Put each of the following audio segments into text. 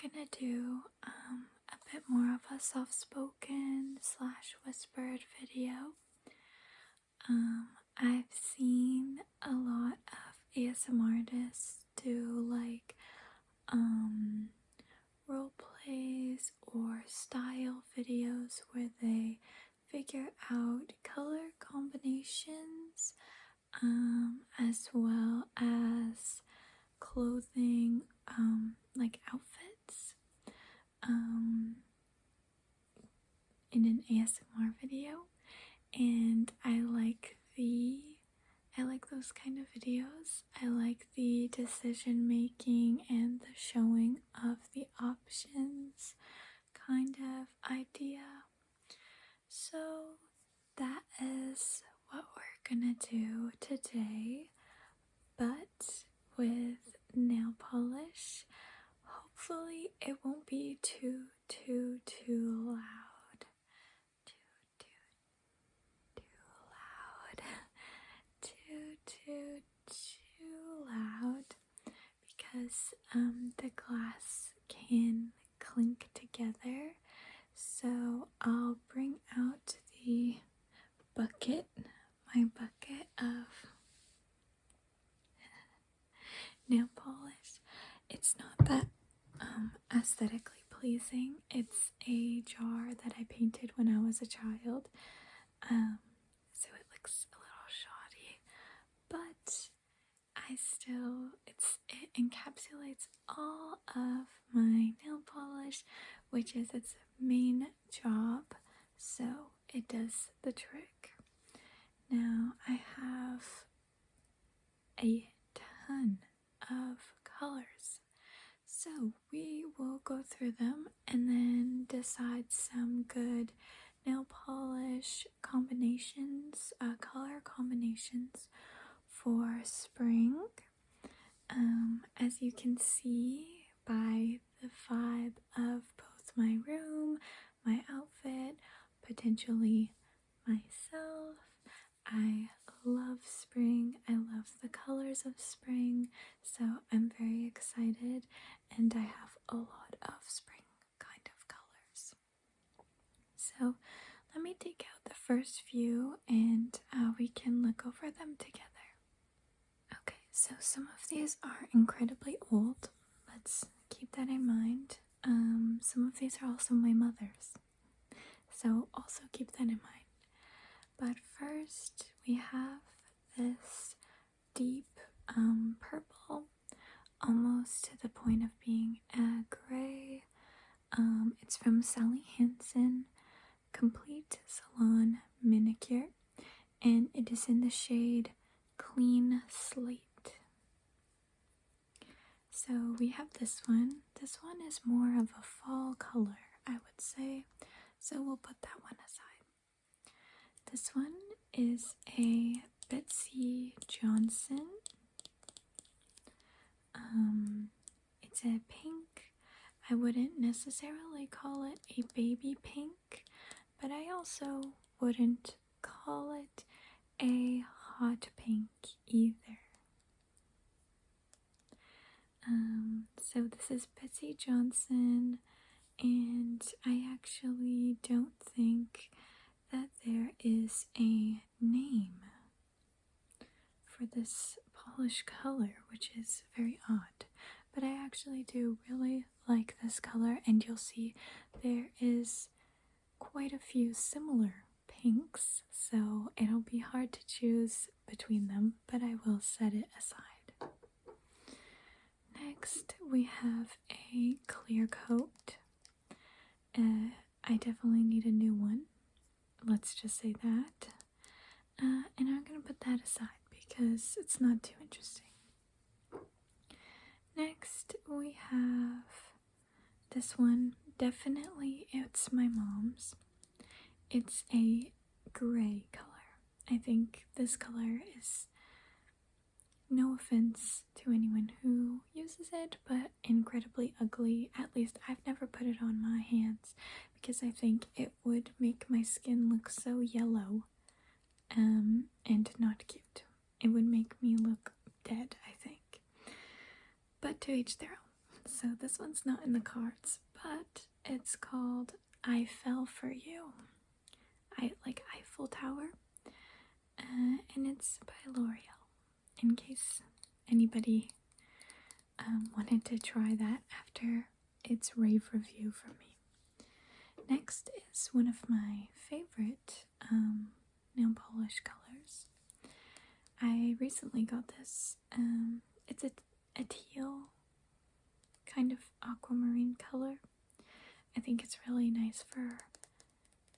gonna do a bit more of a soft-spoken slash whispered video. I've seen a lot of ASMR artists do like role plays or style videos where they figure out color combinations as well as clothing like outfits in an ASMR video, and I like those kind of videos. I like the decision making and the showing of the options kind of idea. So that is what we're gonna do today, but with nail polish. Hopefully it won't be too loud. Too loud because the glass can clink together. So I'll bring out the bucket, my bucket of nail polish. It's not that aesthetically pleasing. It's a jar that I painted when I was a child, so it looks a little shoddy, but it encapsulates all of my nail polish, which is its main job, so it does the trick. Now I have a ton of colors, so we will go through them and then decide some good nail polish combinations, color combinations for spring. As you can see by the vibe of both my room, my outfit, potentially myself, I love spring. I love the colors of spring, so I'm very excited, and I have a lot of spring kind of colors. So let me take out the first few and we can look over them together. Okay, so some of these are incredibly old. Let's keep that in mind. Some of these are also my mother's, so also keep that in mind. But first we have this deep purple, almost to the point of being a gray. It's from Sally Hansen, Complete Salon Manicure, and it is in the shade Clean Slate. So we have this one. This one is more of a fall color, I would say, so we'll put that one aside. This one is a Betsy Johnson. It's a pink. I wouldn't necessarily call it a baby pink, but I also wouldn't call it a hot pink either. So this is Betsy Johnson, and I actually don't think that there is a name for this polish color, which is very odd, but I actually do really like this color, and you'll see there is quite a few similar pinks, so it'll be hard to choose between them, but I will set it aside. Next we have a clear coat. I definitely need a new one, let's just say that, and I'm gonna put that aside because it's not too interesting. Next we have this one. Definitely it's my mom's. It's a gray color. I think this color is, no offense to anyone who uses it, but incredibly ugly. At least I've never put it on my hands because I think it would make my skin look so yellow and not cute. It would make me look dead, I think. But to each their own. So this one's not in the cards, but it's called I Fell For You. Like Eiffel Tower. And it's by L'Oreal, in case anybody wanted to try that after its rave review from me. Next is one of my favorite nail polish colors. I recently got this. It's a teal kind of aquamarine color. I think it's really nice for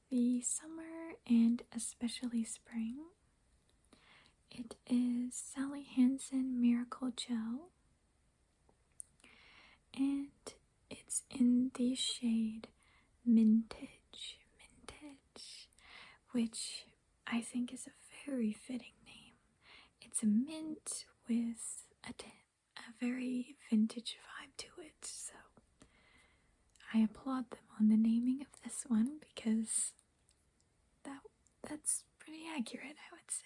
the summer and especially spring. It is Sally Hansen Miracle Gel, and it's in the shade Mintage, which I think is a very fitting name. It's a mint with a very vintage vibe to it, so I applaud them on the naming of this one because that's pretty accurate, I would say.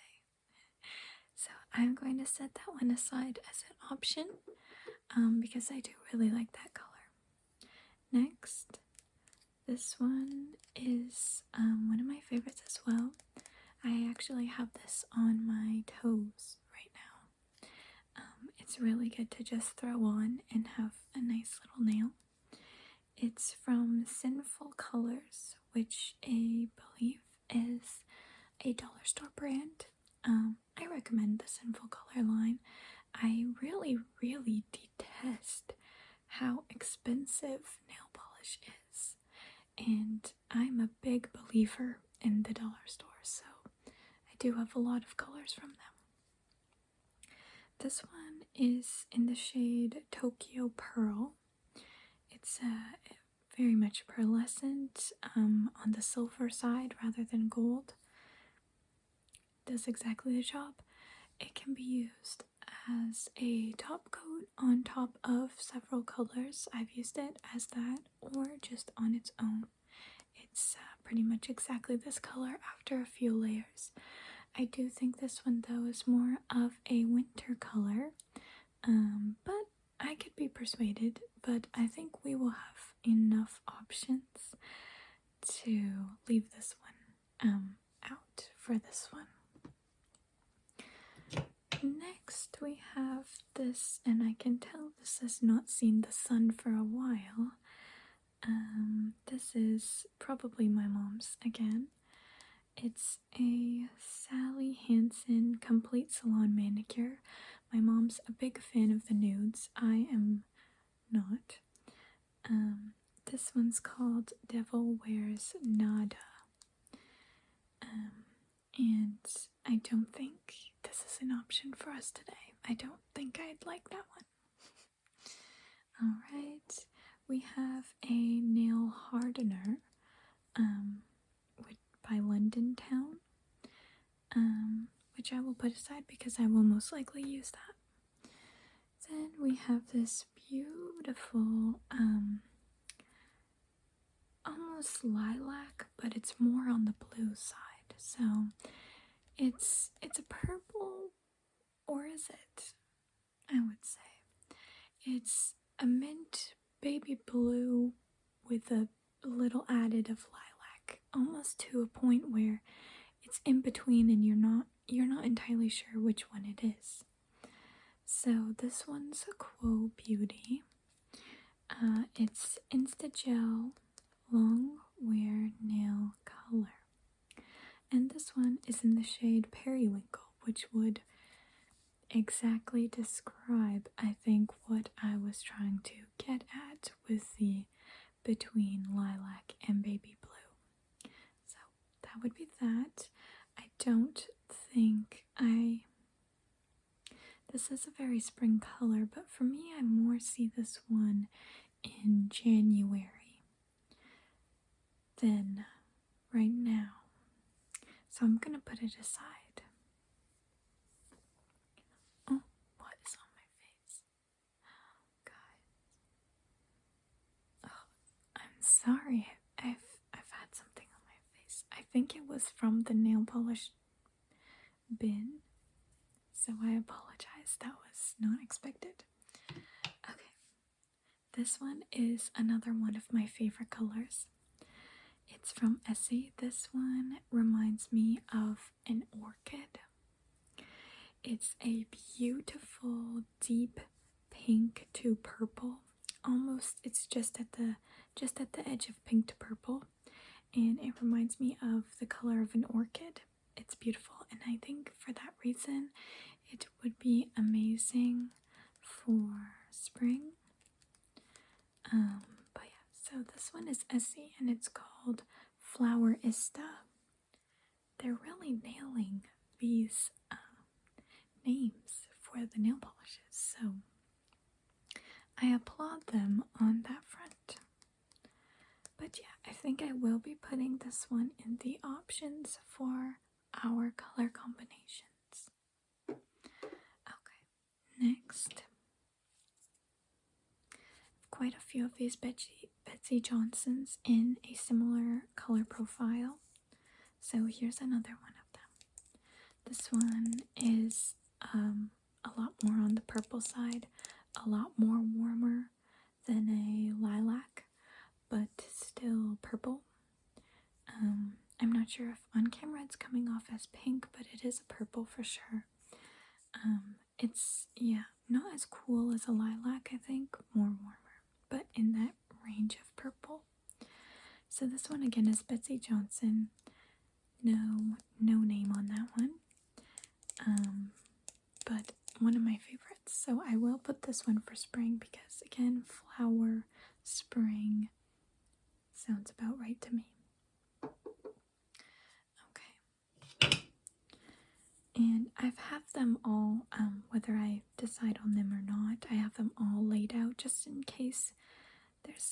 So I'm going to set that one aside as an option because I do really like that color. Next, this one is one of my favorites as well. I actually have this on my toes right now. It's really good to just throw on and have a nice little nail. It's from Sinful Colors, which I believe is a dollar store brand. I recommend the Sinful Color line. I really, really detest how expensive nail polish is, and I'm a big believer in the dollar store, so I do have a lot of colors from them. This one is in the shade Tokyo Pearl. It's very much pearlescent on the silver side rather than gold. Does exactly the job. It can be used as a top coat on top of several colors. I've used it as that, or just on its own. It's pretty much exactly this color after a few layers. I do think this one though is more of a winter color, but I could be persuaded. But I think we will have enough options to leave this one out for this one. Next we have this, and I can tell this has not seen the sun for a while. This is probably my mom's again. It's a Sally Hansen Complete Salon Manicure. My mom's a big fan of the nudes. I am not. This one's called Devil Wears Nada. And I don't think this is an option for us today. I don't think I'd like that one. Alright, we have a nail hardener by London Town, which I will put aside because I will most likely use that. Then we have this beautiful almost lilac, but it's more on the blue side. So it's a purple, or is it? I would say it's a mint baby blue with a little added of lilac, almost to a point where it's in between and you're not entirely sure which one it is. So this one's a Quo Beauty. It's Insta-Gel Long Wear Nail Color. And this one is in the shade Periwinkle, which would exactly describe, I think, what I was trying to get at with the between lilac and baby blue. So that would be that. I don't think this is a very spring color, but for me I more see this one in January than right now. So I'm gonna put it aside. Oh, what is on my face? Guys. Oh, I'm sorry. I've had something on my face. I think it was from the nail polish bin. So I apologize. That was not expected. Okay. this one is another one of my favorite colors. It's from Essie. This one reminds me of an orchid. It's a beautiful deep pink to purple. Almost, it's just at the edge of pink to purple, and it reminds me of the color of an orchid. It's beautiful, and I think for that reason it would be amazing for spring. But yeah, so this one is Essie and it's called Flowerista. They're really nailing these names for the nail polishes, so I applaud them on that front. But yeah, I think I will be putting this one in the options for our color combinations. Okay, next, quite a few of these Betsy Johnsons in a similar color profile. So here's another one of them. This one is a lot more on the purple side, a lot more warmer than a lilac, but still purple. I'm not sure if on camera it's coming off as pink, but it is a purple for sure. It's, yeah, not as cool as a lilac, I think, more warmer, but in that range of purple. So this one again is Betsy Johnson. No name on that one. But one of my favorites. So I will put this one for spring because again, flower, spring sounds about right to me. Okay. And I've had them all, whether I decide on them or not, I have them all laid out just in case there's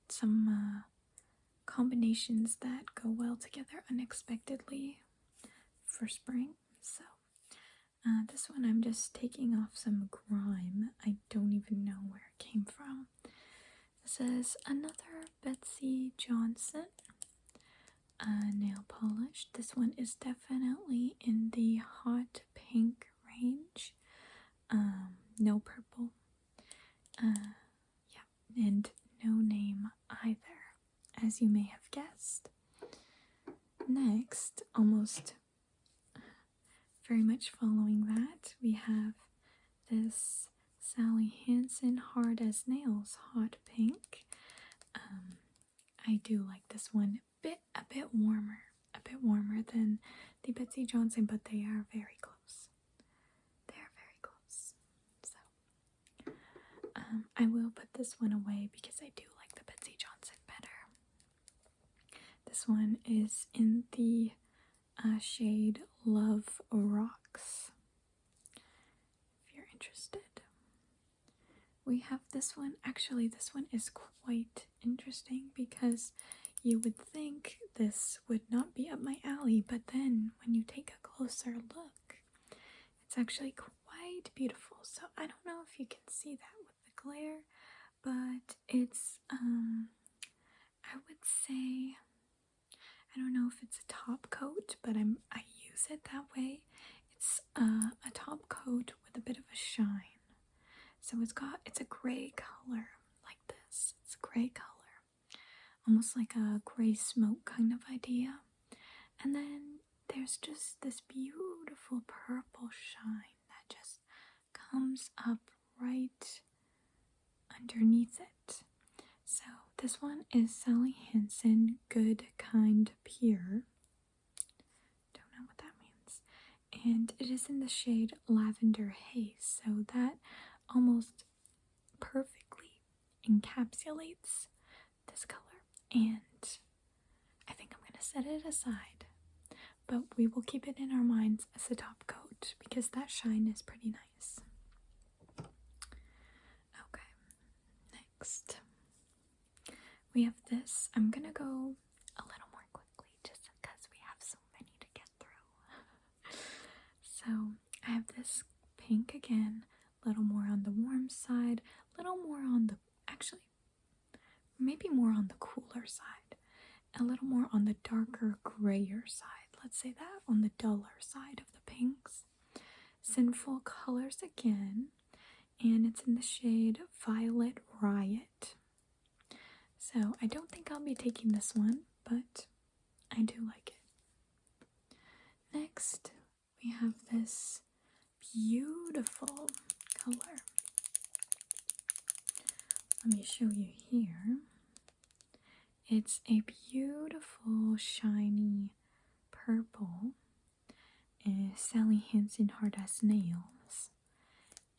some combinations that go well together unexpectedly for spring. So this one I'm just taking off some grime. I don't even know where it came from. This is another Betsy Johnson nail polish. This one is definitely in the hot pink range. No purple. Yeah, and no name either, as you may have guessed. Next, almost very much following that, we have this Sally Hansen Hard as Nails hot pink. I do like this one a bit warmer than the Betsy Johnson, but they are very close. They are very close. So I will put this one away because I do like the Betsy Johnson better. This one is in the shade Love Rocks, if you're interested. We have this one. Actually, this one is quite interesting because you would think this would not be up my alley, but then when you take a closer look, it's actually quite beautiful. So I don't know if you can see that with the glare, but it's, I would say, I don't know if it's a top coat, but I use it that way. It's a top coat with a bit of a shine. So it's a gray color like this. It's a gray color. Almost like a gray smoke kind of idea. And then there's just this beautiful purple shine that just comes up right underneath it. So this one is Sally Hansen Good Kind Pure. Don't know what that means. And it is in the shade Lavender Haze. So that almost perfectly encapsulates this color. And I think I'm going to set it aside. But we will keep it in our minds as a top coat because that shine is pretty nice. Okay, next we have this. I'm gonna go a little more quickly just because we have so many to get through. So I have this pink again, a little more on the warm side, a little more on the, actually maybe more on the cooler side, a little more on the darker grayer side. Let's say that, on the duller side of the pinks. Sinful Colors again and it's in the shade Violet Riot. So I don't think I'll be taking this one, but I do like it. Next, we have this beautiful color. Let me show you here. It's a beautiful, shiny purple. Sally Hansen Hard as Nails.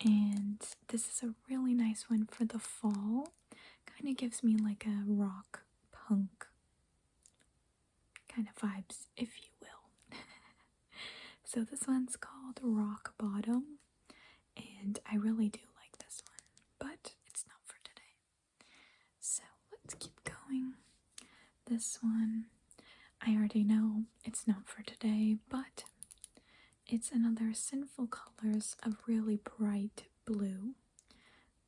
And this is a really nice one for the fall. Kind of gives me like a rock punk kind of vibes, if you will. So this one's called Rock Bottom, and I really do like this one, but it's not for today. So let's keep going. This one, I already know it's not for today, but it's another Sinful Colors of really bright blue.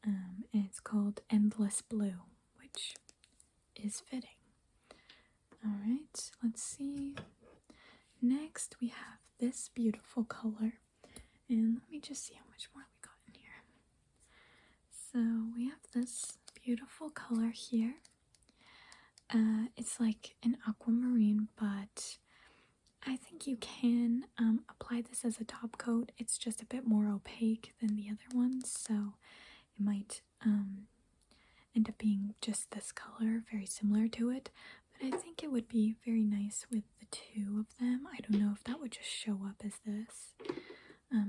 And it's called Endless Blue, which is fitting. Alright, let's see. Next, we have this beautiful color. And let me just see how much more we got in here. So, we have this beautiful color here. It's like an aquamarine, but I think you can apply this as a top coat. It's just a bit more opaque than the other ones, so it might end up being just this color, very similar to it. But I think it would be very nice with the two of them. I don't know if that would just show up as this,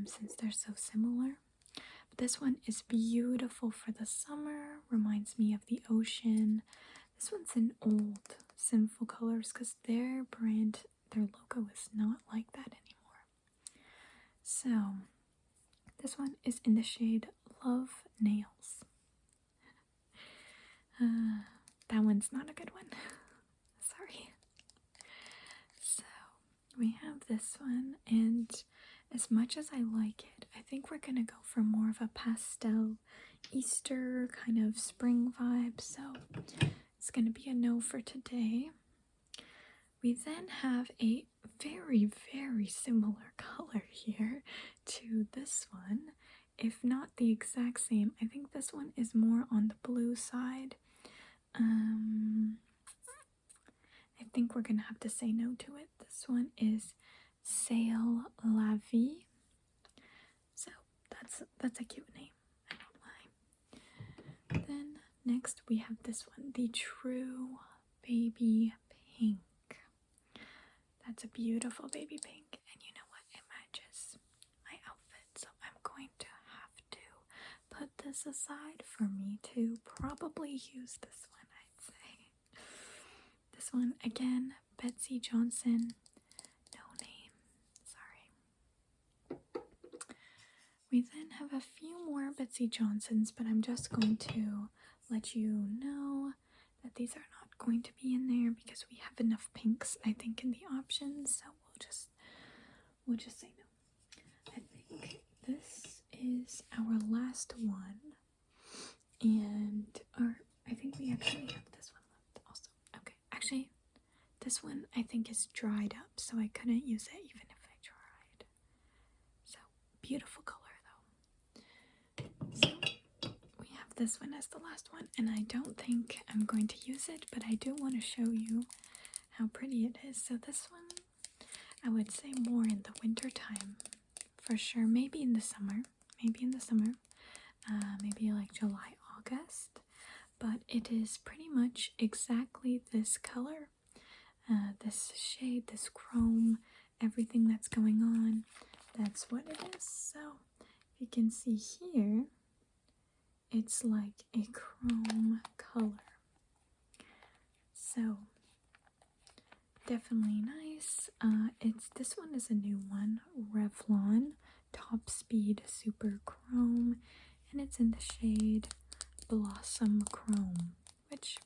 since they're so similar. But this one is beautiful for the summer, reminds me of the ocean. This one's in old Sinful Colors because their brand, their logo is not like that anymore. So, this one is in the shade Love Nails. That one's not a good one. Sorry. So, we have this one, and as much as I like it, I think we're gonna go for more of a pastel Easter kind of spring vibe, so it's gonna be a no for today. We then have a very, very similar color here to this one, if not the exact same. I think this one is more on the blue side. I think we're gonna have to say no to it. This one is Sail La Vie. So that's a cute name, I don't lie. Then next we have this one, the True Baby Pink. That's a beautiful baby pink, and you know what? It matches my outfit, so I'm going to have to put this aside for me to probably use this one, I'd say. This one, again, Betsy Johnson. No name. Sorry. We then have a few more Betsy Johnsons, but I'm just going to let you know that these are not going to be in there because we have enough pinks, I think, in the options, so we'll just say no. I think this is our last one, and I think we actually have this one left also. Okay, actually, this one I think is dried up, so I couldn't use it even if I tried. So, beautiful color though. So, we have this one as the last one, and I don't think I'm going to use it, but I do want to show you how pretty it is. So this one, I would say more in the winter time, for sure. Maybe in the summer, maybe like July, August, but it is pretty much exactly this color, this shade, this chrome, everything that's going on, that's what it is. So if you can see here, it's like a chrome color. So definitely nice. This one is a new one, Revlon Top Speed Super Chrome, and it's in the shade Blossom Chrome, which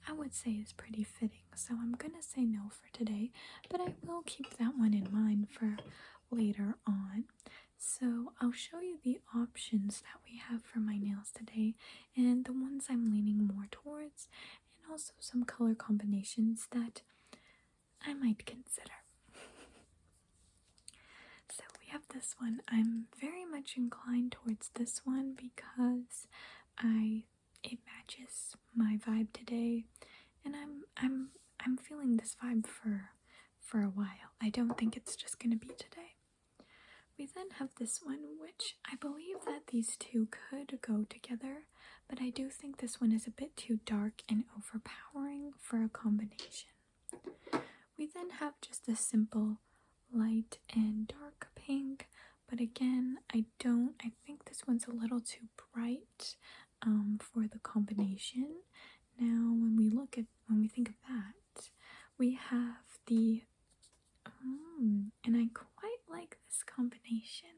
I would say is pretty fitting. So I'm gonna say no for today, but I will keep that one in mind for later on. So I'll show you the options that we have for my nails today, and the ones I'm leaning more towards, and also some color combinations that I might consider. So we have this one. I'm very much inclined towards this one because it matches my vibe today, and I'm feeling this vibe for a while. I don't think it's just gonna be today. We then have this one, which I believe that these two could go together, but I do think this one is a bit too dark and overpowering for a combination. We then have just a simple light and dark pink, but again, I think this one's a little too bright for the combination. Now, when we think of that, we have the and I quite like this combination.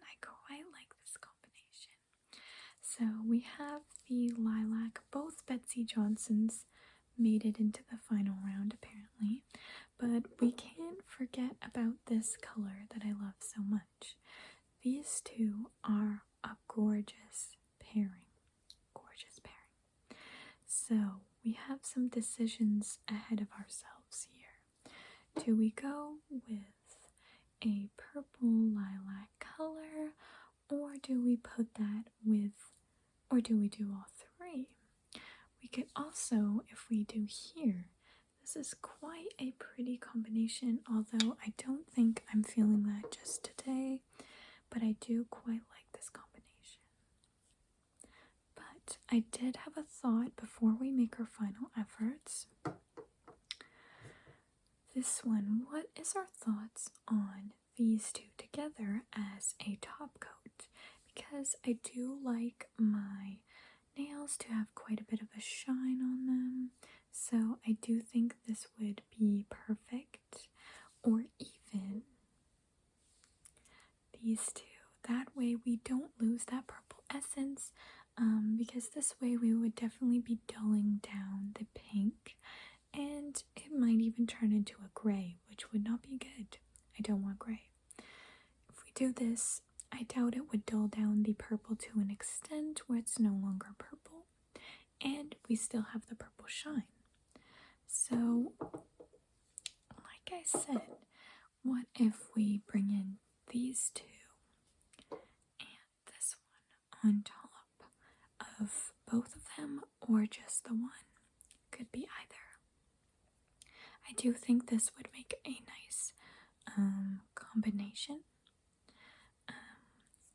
So we have the lilac. Both Betsy Johnsons made it into the final round, apparently. But we can't forget about this color that I love so much. These two are a gorgeous pairing. So we have some decisions ahead of ourselves here. Do we go with a purple lilac color, or do we put that with, or do we do all three? We could also, if we do here, this is quite a pretty combination, although I don't think I'm feeling that just today, but I do quite like this combination. But I did have a thought before we make our final efforts. This one, what is our thoughts on these two together as a top coat? Because I do like my nails to have quite a bit of a shine on them, so I do think this would be perfect. Or even these two. That way we don't lose that purple essence, because this way we would definitely be dulling down the pink, and it might even turn into a gray, which would not be good. I don't want gray. If we do this, I doubt it would dull down the purple to an extent where it's no longer purple, and we still have the purple shine. So, like I said, what if we bring in these two and this one on top of both of them, or just the one? Could be either. I do think this would make a nice combination,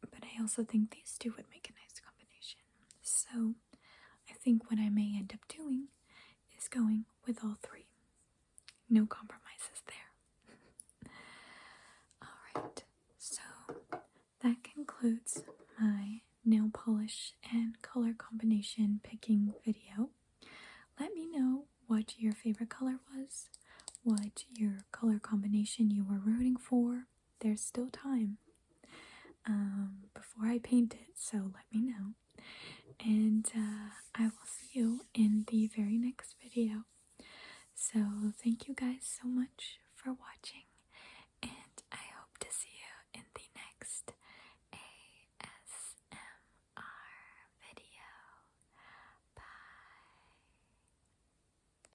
but I also think these two would make a nice combination. So I think what I may end up doing is going with all three. No compromises there. Alright, so that concludes my nail polish and color combination picking video. Let me know what your favorite color was, what your color combination you were rooting for. There's still time before I paint it, so let me know. And